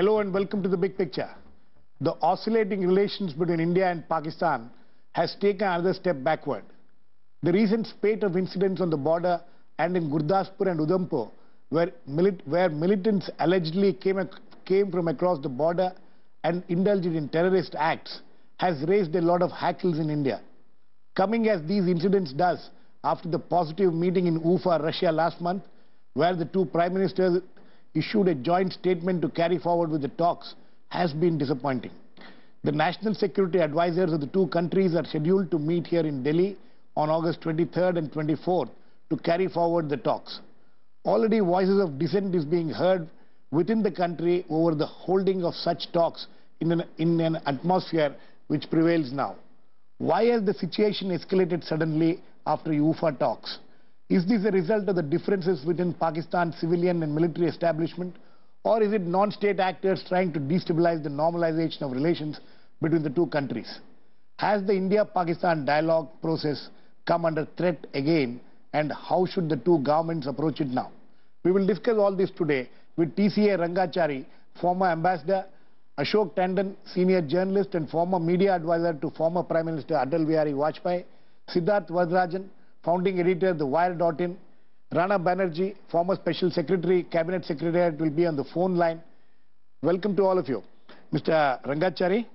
Hello and welcome to the big picture. The oscillating relations between India and Pakistan has taken another step backward. The recent spate of incidents on the border and in Gurdaspur and Udhampur, where militants allegedly came from across the border and indulged in terrorist acts, has raised a lot of hackles in India. Coming as these incidents does after the positive meeting in Ufa, Russia last month, where the two prime ministers issued a joint statement to carry forward with the talks, has been disappointing. The national security advisors of the two countries are scheduled to meet here in Delhi on August 23rd and 24th to carry forward the talks. Already voices of dissent is being heard within the country over the holding of such talks in an atmosphere which prevails now. Why has the situation escalated suddenly after UFA talks? Is this a result of the differences within Pakistan's civilian and military establishment, or is it non-state actors trying to destabilize the normalization of relations between the two countries? Has the India-Pakistan dialogue process come under threat again, and how should the two governments approach it now? We will discuss all this today with TCA Rangachari, former ambassador, Ashok Tandon, senior journalist and former media advisor to former Prime Minister Atal Bihari Vajpayee, Siddharth Vadrajan, founding editor of the Wire.in, Rana Banerjee, former special secretary, cabinet secretariat, will be on the phone line. Welcome to all of you. Mr. Rangachari,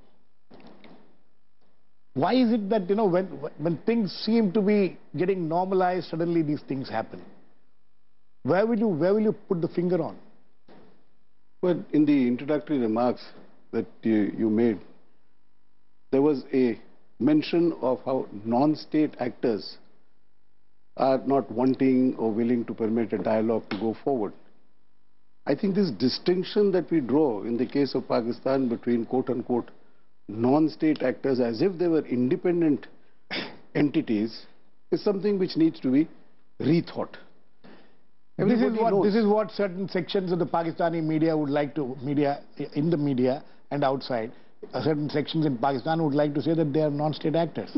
why is it that, when things seem to be getting normalized, suddenly these things happen? Where will you put the finger on? Well, in the introductory remarks that you made, there was a mention of how non-state actors are not wanting or willing to permit a dialogue to go forward. I think this distinction that we draw in the case of Pakistan between quote-unquote non-state actors as if they were independent entities is something which needs to be rethought. This is what certain sections of the Pakistani media would like to, in the media and outside, certain sections in Pakistan would like to say that they are non-state actors.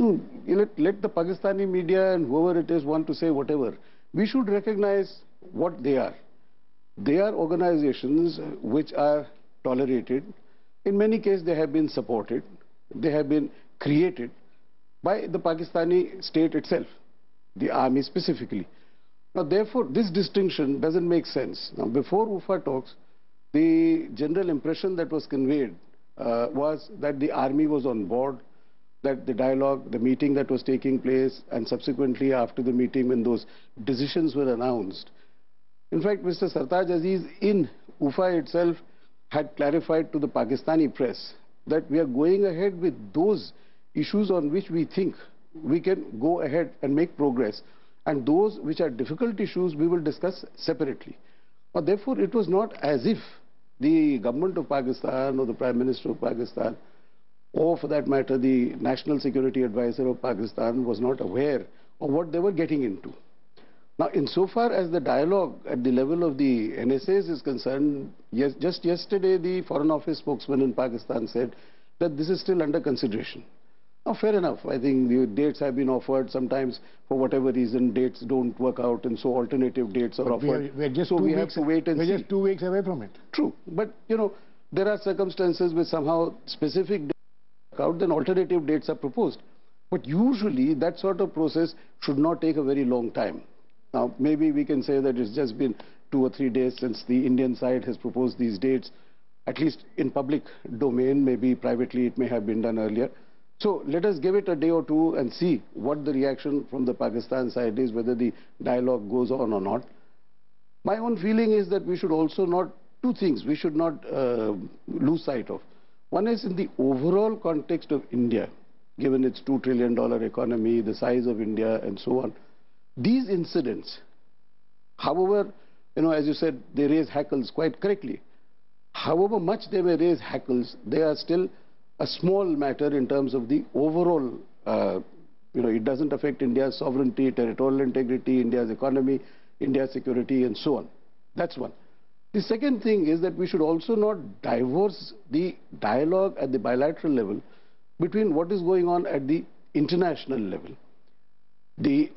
Let the Pakistani media and whoever it is want to say whatever. We should recognize what they are. They are organizations which are tolerated. In many cases, they have been supported. They have been created by the Pakistani state itself, the army specifically. Now, therefore, this distinction doesn't make sense. Now, before UFA talks, the general impression that was conveyed was that the army was on board, that the dialogue, the meeting that was taking place, and subsequently after the meeting when those decisions were announced. In fact, Mr. Sartaj Aziz in UFA itself had clarified to the Pakistani press that we are going ahead with those issues on which we think we can go ahead and make progress, and those which are difficult issues we will discuss separately. Now, therefore, it was not as if the government of Pakistan or the Prime Minister of Pakistan, or for that matter the National Security Advisor of Pakistan, was not aware of what they were getting into. Now, insofar as the dialogue at the level of the NSAs is concerned, yes, just yesterday the Foreign Office spokesman in Pakistan said that this is still under consideration. Now, fair enough. I think the dates have been offered. Sometimes, for whatever reason, dates don't work out, and so alternative dates are offered. So we have to wait and see. We're just 2 weeks away from it. True. But, there are circumstances where somehow specific dates work out, then alternative dates are proposed. But usually, that sort of process should not take a very long time. Now, maybe we can say that it's just been 2 or 3 days since the Indian side has proposed these dates, at least in public domain. Maybe privately it may have been done earlier. So let us give it a day or two and see what the reaction from the Pakistan side is, whether the dialogue goes on or not. My own feeling is that we should also not, two things we should not lose sight of. One is in the overall context of India, given its $2 trillion economy, the size of India and so on. These incidents, however, as you said, they raise hackles quite correctly. However much they may raise hackles, they are still a small matter in terms of the overall, it doesn't affect India's sovereignty, territorial integrity, India's economy, India's security, and so on. That's one. The second thing is that we should also not divorce the dialogue at the bilateral level between what is going on at the international level. The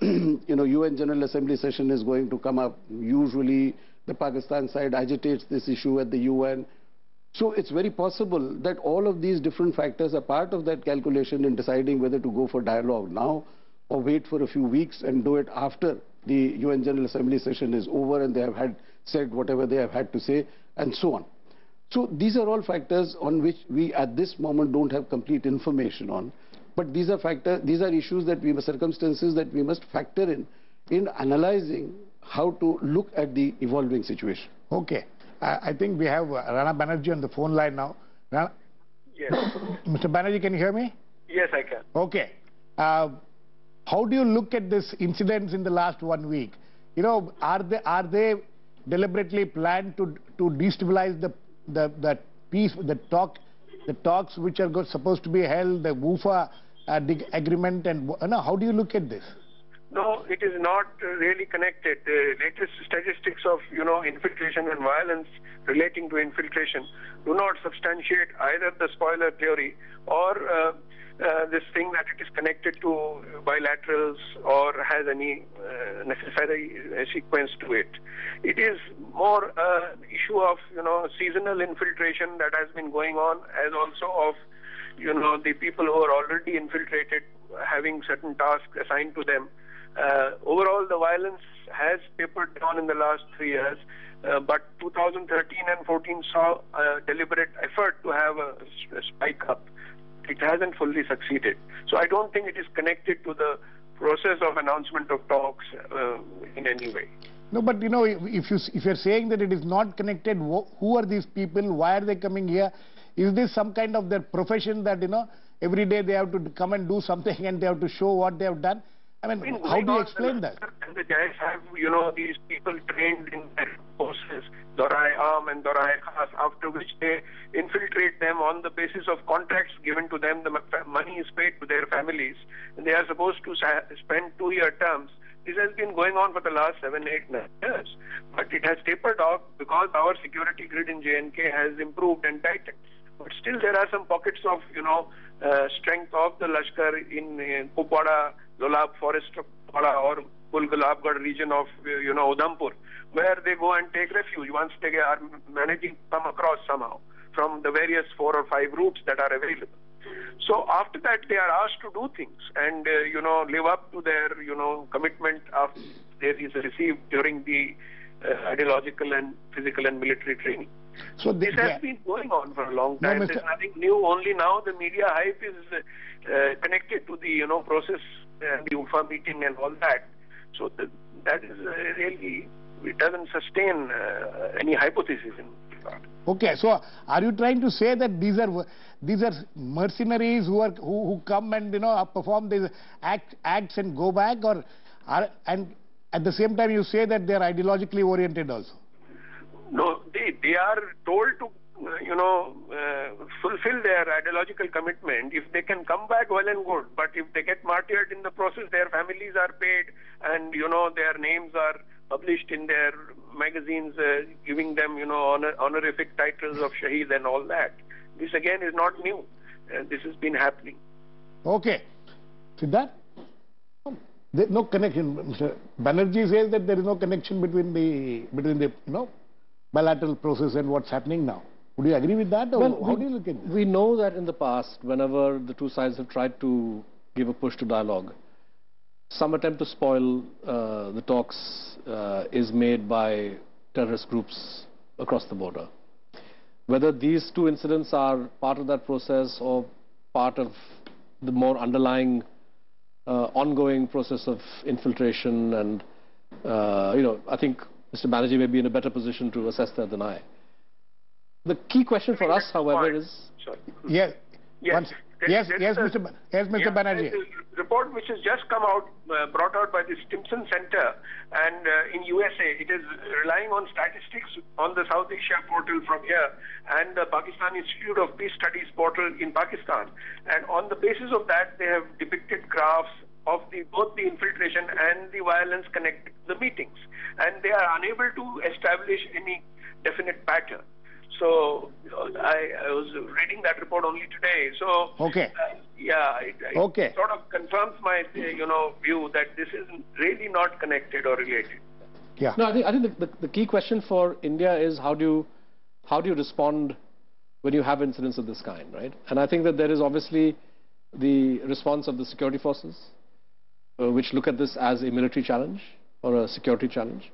UN General Assembly session is going to come up. Usually the Pakistan side agitates this issue at the UN. So it's very possible that all of these different factors are part of that calculation in deciding whether to go for dialogue now or wait for a few weeks and do it after the UN General Assembly session is over and they have said whatever they have had to say, and so on. So these are all factors on which we at this moment don't have complete information on. But these are issues that circumstances that we must factor in analyzing how to look at the evolving situation. Okay. I think we have Rana Banerjee on the phone line now. Rana? Yes. Mr. Banerjee, can you hear me? Yes, I can. Okay. How do you look at this incidents in the last 1 week? You know, are they deliberately planned to destabilize the peace, the talks which are supposed to be held, the WUFA agreement, and how do you look at this? No, it is not really connected. The latest statistics of, infiltration and violence relating to infiltration do not substantiate either the spoiler theory or this thing that it is connected to bilaterals or has any necessary sequence to it. It is more an issue of, seasonal infiltration that has been going on, as also of, the people who are already infiltrated having certain tasks assigned to them. Overall, the violence has tapered down in the last 3 years, but 2013 and 14 saw a deliberate effort to have a spike up. It hasn't fully succeeded. So I don't think it is connected to the process of announcement of talks in any way. No, but if you're saying that it is not connected, who are these people? Why are they coming here? Is this some kind of their profession that every day they have to come and do something and they have to show what they have done? I mean, how do you explain that? And the guys have, these people trained in their courses, Dorai Am and Dorai Khas, after which they infiltrate them on the basis of contracts given to them. The money is paid to their families, and they are supposed to spend 2-year terms. This has been going on for the last 7, 8, 9 years. But it has tapered off because our security grid in J&K has improved and tightened. But still there are some pockets of, strength of the Lashkar in Kupwara, Lolab forest of Kupwara or Kulgalabgarh region of, Udhampur, where they go and take refuge once they are managing to come across somehow from the various 4 or 5 routes that are available. So after that, they are asked to do things and, live up to their, commitment after they received during the ideological and physical and military training. So this has been going on for a long time. There's nothing new. Only now the media hype is connected to the, process and the UFA meeting and all that. So that is really, it doesn't sustain any hypothesis in regard. Okay, so are you trying to say that these are mercenaries who come and perform these acts and go back, and at the same time you say that they are ideologically oriented also? No, they are told to fulfill their ideological commitment. If they can come back, well and good. But if they get martyred in the process, their families are paid, and their names are published in their magazines, giving them honorific titles of Shaheed and all that. This again is not new. This has been happening. Okay, Siddharth? There is no connection. Mr. Banerjee says that there is no connection between the bilateral process and what's happening now. Would you agree with that, or well, how do you look at this? We know that in the past, whenever the two sides have tried to give a push to dialogue, some attempt to spoil the talks is made by terrorist groups across the border. Whether these two incidents are part of that process or part of the more underlying ongoing process of infiltration, and I think Mr. Banerjee may be in a better position to assess that than I. The key question for us, however, is... Yes, Mr. Banerjee. The report which has just come out, brought out by the Stimson Center and in USA, it is relying on statistics on the South Asia portal from here and the Pakistan Institute of Peace Studies portal in Pakistan. And on the basis of that, they have depicted graphs of both the infiltration and the violence connected to the meetings. And they are unable to establish any definite pattern. So I was reading that report only today. So okay, it sort of confirms my view that this is really not connected or related. Yeah. No, I think the key question for India is how do you respond when you have incidents of this kind, right? And I think that there is obviously the response of the security forces, which look at this as a military challenge or a security challenge.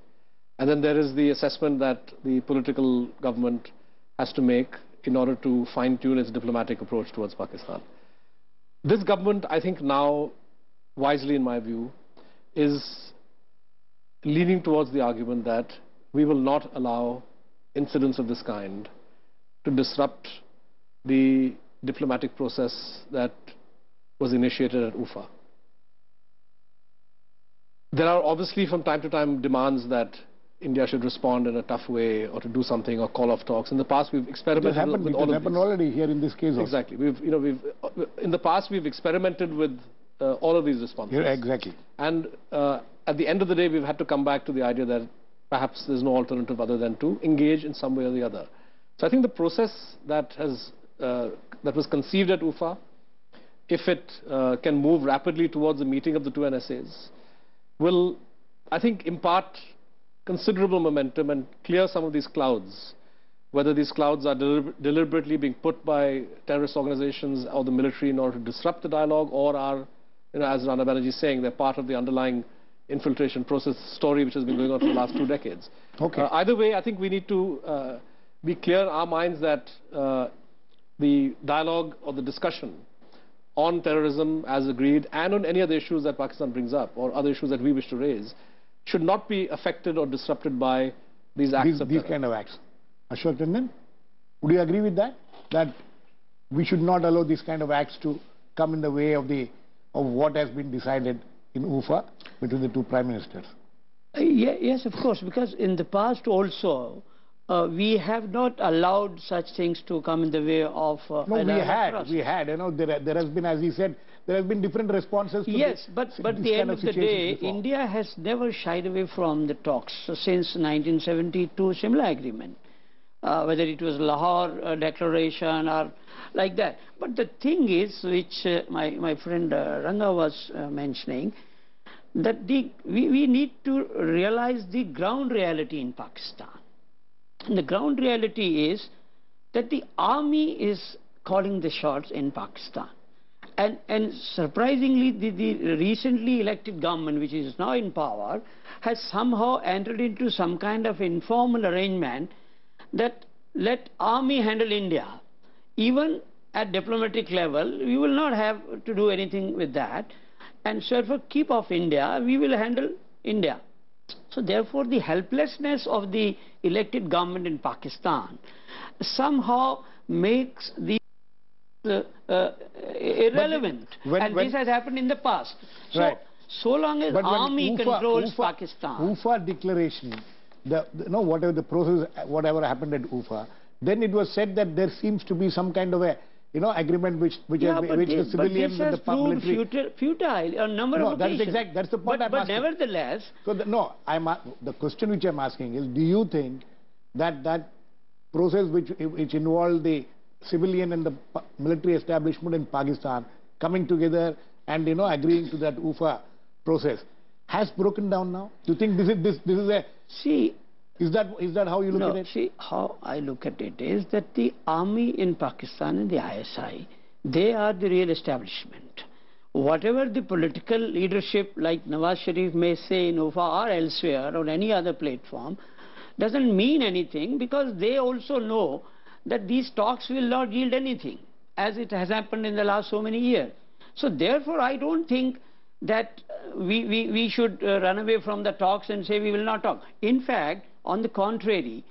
And then there is the assessment that the political government has to make in order to fine-tune its diplomatic approach towards Pakistan. This government, I think now, wisely in my view, is leaning towards the argument that we will not allow incidents of this kind to disrupt the diplomatic process that was initiated at UFA. There are obviously from time to time demands that India should respond in a tough way or to do something or call off talks. In the past we've experimented with all of these. It happened already here in this case also. Exactly. In the past we've experimented with all of these responses. Yeah, exactly. And at the end of the day we've had to come back to the idea that perhaps there's no alternative other than to engage in some way or the other. So I think the process that was conceived at UFA, if it can move rapidly towards the meeting of the two NSAs, will, I think, impart considerable momentum and clear some of these clouds, whether these clouds are deliberately being put by terrorist organizations or the military in order to disrupt the dialogue, or are, as Rana Banerjee is saying, they're part of the underlying infiltration process story which has been going on for the last 2 decades. Okay. Either way, I think we need to be clear in our minds that the dialogue or the discussion on terrorism as agreed and on any other issues that Pakistan brings up or other issues that we wish to raise should not be affected or disrupted by these acts of terror. These kind of acts. Ashok Tandon, would you agree with that? That we should not allow these kind of acts to come in the way of what has been decided in UFA between the two prime ministers? Yes, of course, because in the past also we have not allowed such things to come in the way of... no, we had. There has been, as he said, there have been different responses to yes, but at the end of the day, before. India has never shied away from the talks since 1972 Shimla Agreement, whether it was Lahore Declaration or like that. But the thing is, which my friend Ranga was mentioning, that we need to realize the ground reality in Pakistan. And the ground reality is that the army is calling the shots in Pakistan. And surprisingly, the recently elected government, which is now in power, has somehow entered into some kind of informal arrangement that let army handle India. Even at diplomatic level, we will not have to do anything with that. And so for keep off India, we will handle India. So therefore, the helplessness of the elected government in Pakistan somehow makes the irrelevant. This has happened in the past. So, right. So long as army controls Pakistan. UFA declaration, whatever the process, whatever happened at UFA, then it was said that there seems to be some kind of a agreement which the civilians and the military... futile on a number of occasions. That's the point I'm asking. But nevertheless... So the question which I'm asking is, do you think that process which involved the civilian and the military establishment in Pakistan coming together and agreeing to that UFA process has broken down now? Do you think this is a... See... Is that how you look at it? See, how I look at it is that the army in Pakistan and the ISI, they are the real establishment. Whatever the political leadership like Nawaz Sharif may say in UFA or elsewhere on any other platform doesn't mean anything, because they also know that these talks will not yield anything, as it has happened in the last so many years. So therefore I don't think that we should run away from the talks and say we will not talk. In fact, on the contrary,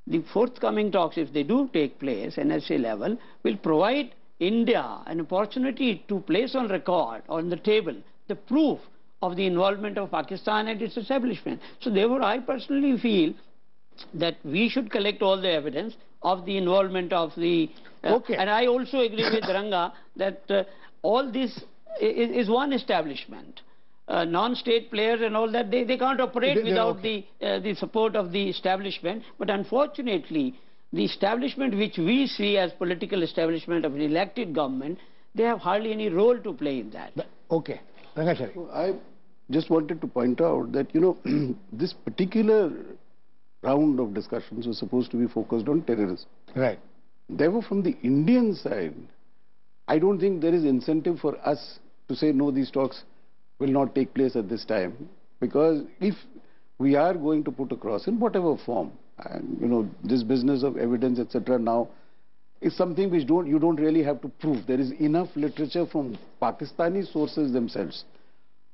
the forthcoming talks, if they do take place, NSA level, will provide India an opportunity to place on record, on the table, the proof of the involvement of Pakistan and its establishment. So therefore, I personally feel that we should collect all the evidence of the involvement of the... okay. And I also agree with Ranga that all this is one establishment. Non-state players and all that, they can't operate without the support of the establishment. But unfortunately, the establishment which we see as political establishment of an elected government, they have hardly any role to play in that. Okay. I just wanted to point out that, this particular round of discussions was supposed to be focused on terrorism. Right. Therefore, from the Indian side, I don't think there is incentive for us to say, no, these talks will not take place at this time. Because if we are going to put across in whatever form, and this business of evidence, etc., now is something which you don't really have to prove. There is enough literature from Pakistani sources themselves.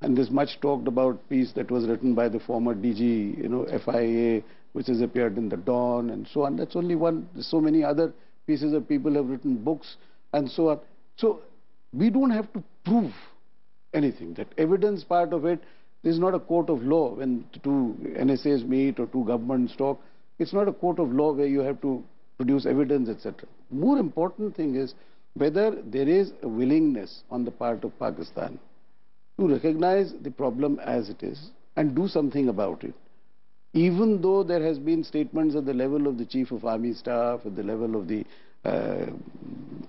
And there's much talked about piece that was written by the former DG, FIA, which has appeared in the Dawn and so on. That's only one. There's so many other pieces of people have written books and so on. So we don't have to prove anything. That evidence part of it is not a court of law when two NSAs meet or two governments talk. It's not a court of law where you have to produce evidence, etc. More important thing is whether there is a willingness on the part of Pakistan to recognize the problem as it is and do something about it. Even though there has been statements at the level of the Chief of Army Staff, at the level of the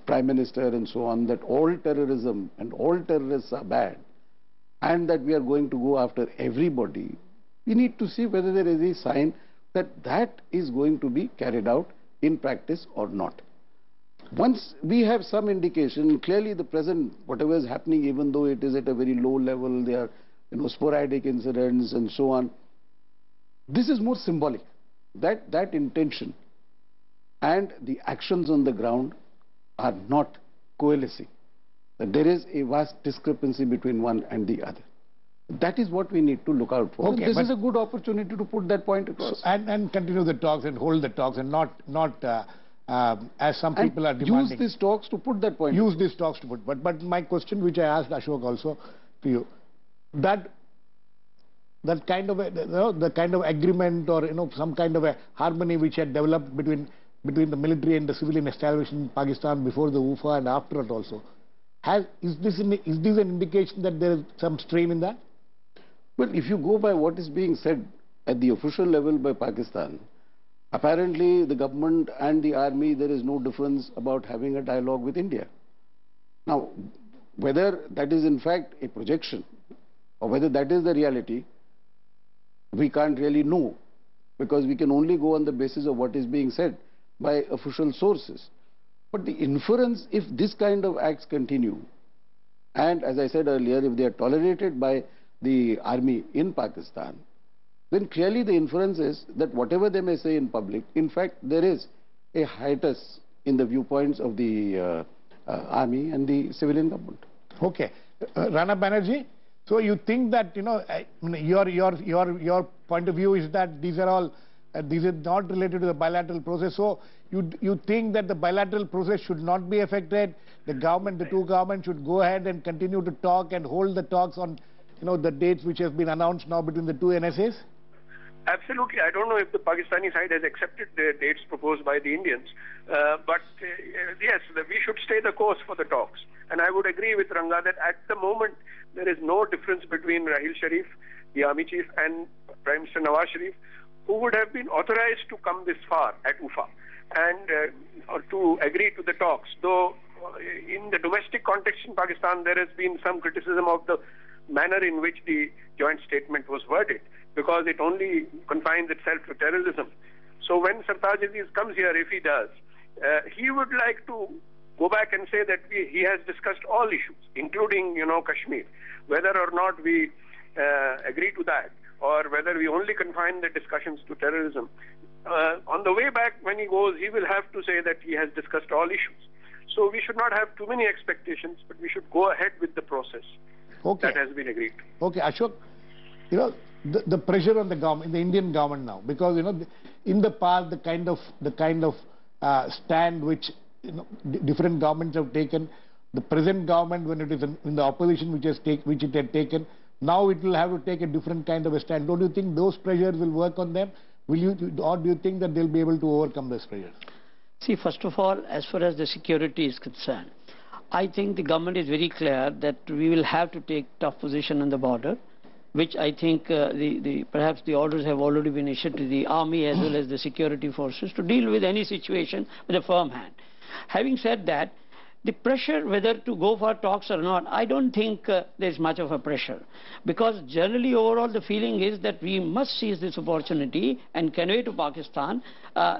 Prime Minister and so on, that all terrorism and all terrorists are bad and that we are going to go after everybody, we need to see whether there is a sign that that is going to be carried out in practice or not. Once we have some indication, clearly the present, whatever is happening, even though it is at a very low level, there are sporadic incidents and so on, this is more symbolic. That intention and the actions on the ground are not coalescing. That there is a vast discrepancy between one and the other. That is what we need to look out for. Okay, this is a good opportunity to put that point across. And continue the talks and hold the talks and not as some people are demanding. Use these talks to put that point. Use these talks to put. But my question, which I asked Ashok also to you, that kind of the kind of agreement or some kind of a harmony which had developed between the military and the civilian establishment in Pakistan before the UFA and after it also, is this an indication that there is some strain in that? Well, if you go by what is being said at the official level by Pakistan, apparently the government and the army, there is no difference about having a dialogue with India. Now, whether that is in fact a projection or whether that is the reality, we can't really know, because we can only go on the basis of what is being said by official sources. But the inference, if this kind of acts continue, and as I said earlier, if they are tolerated by the army in Pakistan, then clearly the inference is that whatever they may say in public, in fact there is a hiatus in the viewpoints of the army and the civilian government. Okay. Rana Banerjee, so you think that, your point of view is that these are not related to the bilateral process. So you think that the bilateral process should not be affected? The two governments should go ahead and continue to talk and hold the talks on the dates which have been announced now between the two NSAs? Absolutely. I don't know if the Pakistani side has accepted the dates proposed by the Indians. But yes, we should stay the course for the talks. And I would agree with Ranga that at the moment there is no difference between Rahil Sharif, the army chief, and Prime Minister Nawaz Sharif, who would have been authorized to come this far at UFA and or to agree to the talks. Though in the domestic context in Pakistan, there has been some criticism of the manner in which the joint statement was worded, because it only confines itself to terrorism. So when Sartaj Aziz comes here, if he does, he would like to go back and say that he has discussed all issues, including, Kashmir. Whether or not we agree to that, or whether we only confine the discussions to terrorism. On the way back, when he goes, he will have to say that he has discussed all issues. So we should not have too many expectations, but we should go ahead with the process that has been agreed to. Okay, Ashok, the pressure on the government, the Indian government now, because in the past the kind of stand which different governments have taken, the present government, when it is in the opposition which it had taken, now it will have to take a different kind of a stand. Don't you think those pressures will work on them? Or do you think that they'll be able to overcome those pressures? See, first of all, as far as the security is concerned, I think the government is very clear that we will have to take tough position on the border, which I think perhaps the orders have already been issued to the army as well as the security forces to deal with any situation with a firm hand. Having said that, The pressure whether to go for talks or not, I don't think there's much of a pressure, because generally overall the feeling is that we must seize this opportunity and convey to Pakistan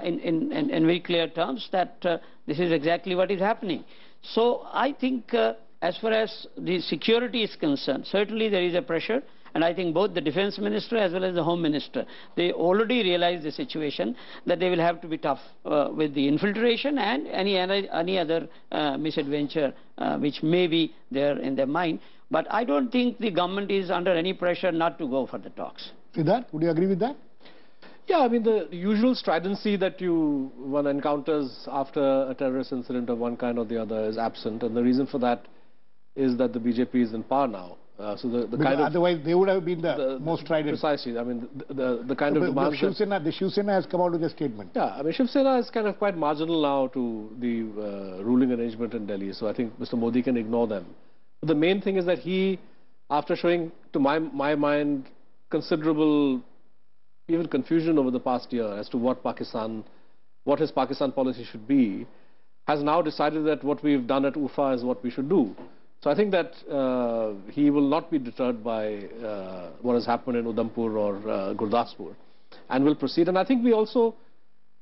in very clear terms that this is exactly what is happening. So I think as far as the security is concerned, certainly there is a pressure. And I think both the defense minister as well as the home minister, they already realize the situation, that they will have to be tough with the infiltration and any other misadventure which may be there in their mind. But I don't think the government is under any pressure not to go for the talks. Siddharth, would you agree with that? Yeah, I mean, the usual stridency that one encounters after a terrorist incident of one kind or the other is absent. And the reason for that is that the BJP is in power now. So the kind of, otherwise they would have been the most strident. Precisely. I mean, the kind of demands. The Shiv Sena has come out with a statement. Yeah, I mean, Shiv Sena is kind of quite marginal now to the ruling arrangement in Delhi. So I think Mr. Modi can ignore them. But the main thing is that he, after showing, to my mind, considerable, even confusion over the past year as to what his Pakistan policy should be, has now decided that what we've done at Ufa is what we should do. So I think that he will not be deterred by what has happened in Udhampur or Gurdaspur, and will proceed. And I think we also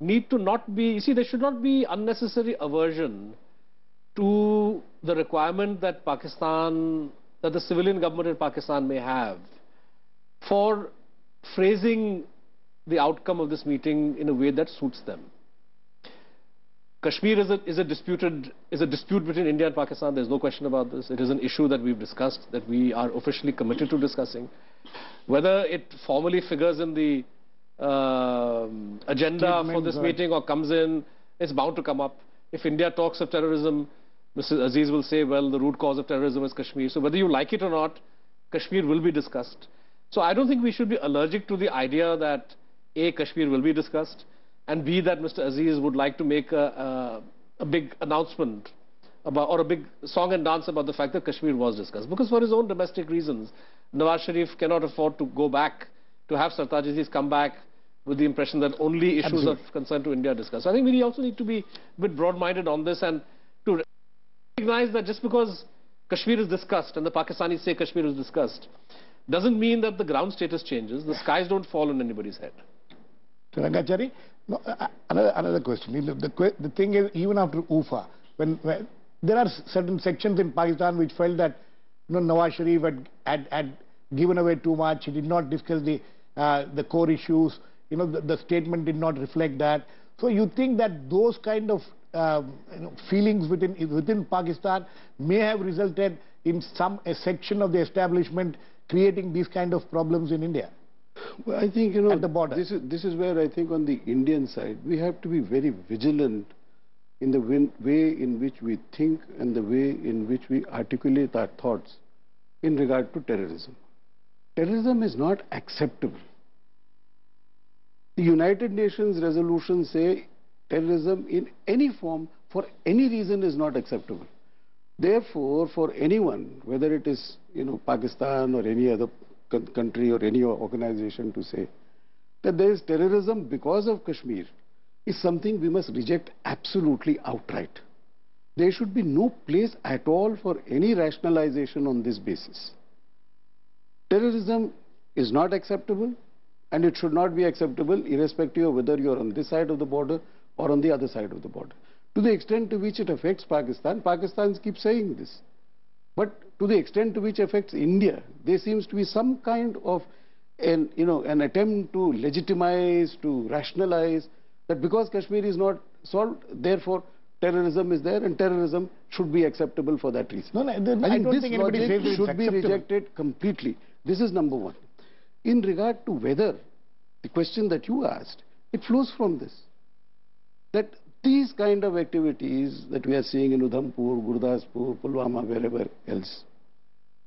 need to not be, you see, there should not be unnecessary aversion to the requirement that the civilian government in Pakistan may have for phrasing the outcome of this meeting in a way that suits them. Kashmir is a dispute between India and Pakistan. There's no question about this. It is an issue that we've discussed, that we are officially committed to discussing. Whether it formally figures in the agenda for this meeting or comes in, it's bound to come up. If India talks of terrorism, Mr. Aziz will say, well, the root cause of terrorism is Kashmir. So whether you like it or not, Kashmir will be discussed. So I don't think we should be allergic to the idea that A, Kashmir will be discussed, and B, that Mr. Aziz would like to make a big announcement about, or a big song and dance about the fact that Kashmir was discussed. Because for his own domestic reasons, Nawaz Sharif cannot afford to go back, to have Sartaj Aziz come back with the impression that only issues of concern to India are discussed. So I think we also need to be a bit broad-minded on this, and to recognize that just because Kashmir is discussed and the Pakistanis say Kashmir is discussed, doesn't mean that the ground status changes. The skies don't fall on anybody's head. Rangachari, no, another question. The thing is, even after UFA, when there are certain sections in Pakistan which felt that Nawaz Sharif had given away too much. He did not discuss the core issues. The statement did not reflect that. So you think that those kind of feelings within Pakistan may have resulted in a section of the establishment creating these kind of problems in India? Well, I think, at the border. This is where I think on the Indian side, we have to be very vigilant in the way in which we think and the way in which we articulate our thoughts in regard to terrorism. Terrorism is not acceptable. The United Nations resolutions say terrorism in any form, for any reason, is not acceptable. Therefore, for anyone, whether it is Pakistan or any other country or any organization, to say that there is terrorism because of Kashmir is something we must reject absolutely outright. There should be no place at all for any rationalization on this basis. Terrorism is not acceptable, and it should not be acceptable irrespective of whether you are on this side of the border or on the other side of the border. To the extent to which it affects Pakistan, Pakistanis keep saying this. But to the extent to which it affects India, there seems to be some kind of an attempt to legitimize, to rationalize that because Kashmir is not solved, therefore terrorism is there, and terrorism should be acceptable for that reason. No, I don't think anybody says it should be rejected completely. This is number one. In regard to whether, the question that you asked, it flows from this. That these kind of activities that we are seeing in Udhampur, Gurdaspur, Pulwama, wherever else,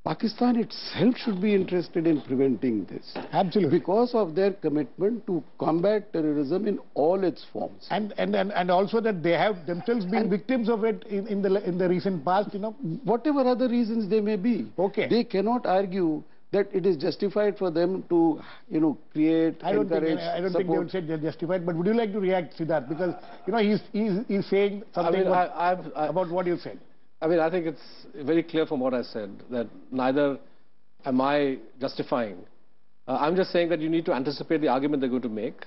Pakistan itself should be interested in preventing this. Absolutely. Because of their commitment to combat terrorism in all its forms. And also that they have themselves been victims of it in the recent past, Whatever other reasons they may be. Okay. They cannot argue that it is justified for them to, create, encourage, I don't think they would say they're justified. But would you like to react to that? Because, he's saying something about what you said. I mean, I think it's very clear from what I said that neither am I justifying. I'm just saying that you need to anticipate the argument they're going to make.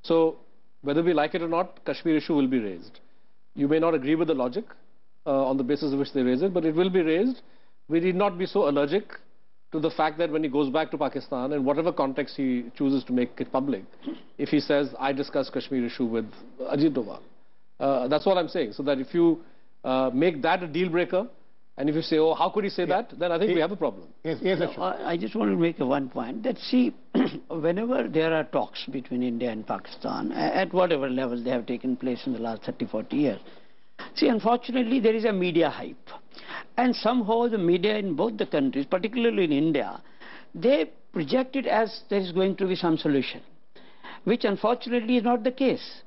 So whether we like it or not, Kashmir issue will be raised. You may not agree with the logic on the basis of which they raise it, but it will be raised. We need not be so allergic to the fact that when he goes back to Pakistan, in whatever context he chooses to make it public, if he says, I discussed Kashmir issue with Ajit Doval. That's what I'm saying. So that if you make that a deal breaker, and if you say, oh, how could he say that, then I think we have a problem. Yes, I just want to make one point that, see, whenever there are talks between India and Pakistan, at whatever level they have taken place in the last 30, 40 years, see, unfortunately, there is a media hype. And somehow the media in both the countries, particularly in India, they project it as there is going to be some solution, which unfortunately is not the case.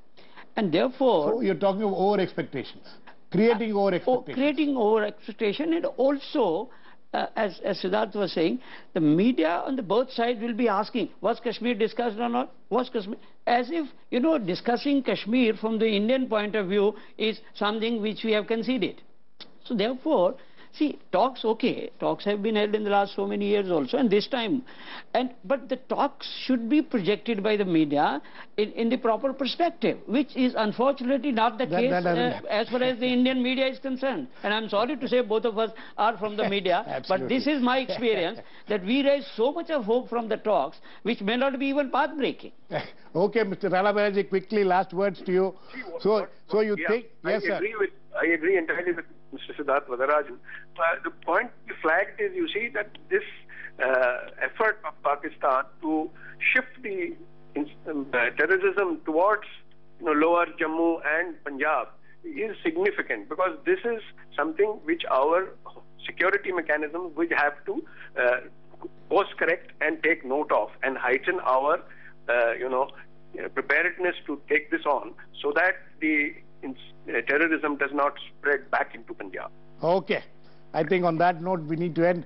And therefore... So you're talking of over-expectations, creating over-expectations. Creating over-expectation, and also, as Siddharth was saying, the media on the both sides will be asking, was Kashmir discussed or not? Was Kashmir... As if, you know, discussing Kashmir from the Indian point of view is something which we have conceded. So therefore, see, talks have been held in the last so many years also, and this time. But the talks should be projected by the media in the proper perspective, which is unfortunately not the case as far as the Indian media is concerned. And I'm sorry to say both of us are from the media, but this is my experience, that we raise so much of hope from the talks, which may not be even path-breaking. Okay, Mr. Rana Banerjee, quickly, last words to you. So you think... Yes, sir. I agree entirely with Mr. Siddharth Vadararajan. The point you flagged is, you see, that this effort of Pakistan to shift the terrorism towards lower Jammu and Punjab is significant, because this is something which our security mechanisms will have to course correct and take note of, and heighten our preparedness to take this on, so that the terrorism does not spread back into Punjab. Okay. I think on that note we need to end.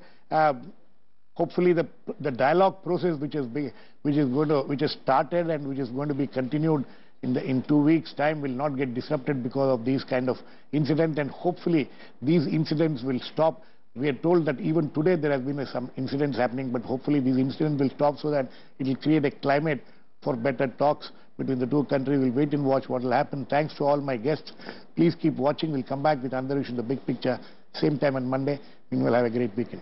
Hopefully the dialogue process which has started and which is going to be continued in 2 weeks' time will not get disrupted because of these kind of incidents, and hopefully these incidents will stop. We are told that even today there has been some incidents happening, but hopefully these incidents will stop so that it will create a climate for better talks between the two countries. We'll wait and watch what will happen. Thanks to all my guests. Please keep watching. We'll come back with another issue, the big picture, same time on Monday. Meanwhile, have a great weekend.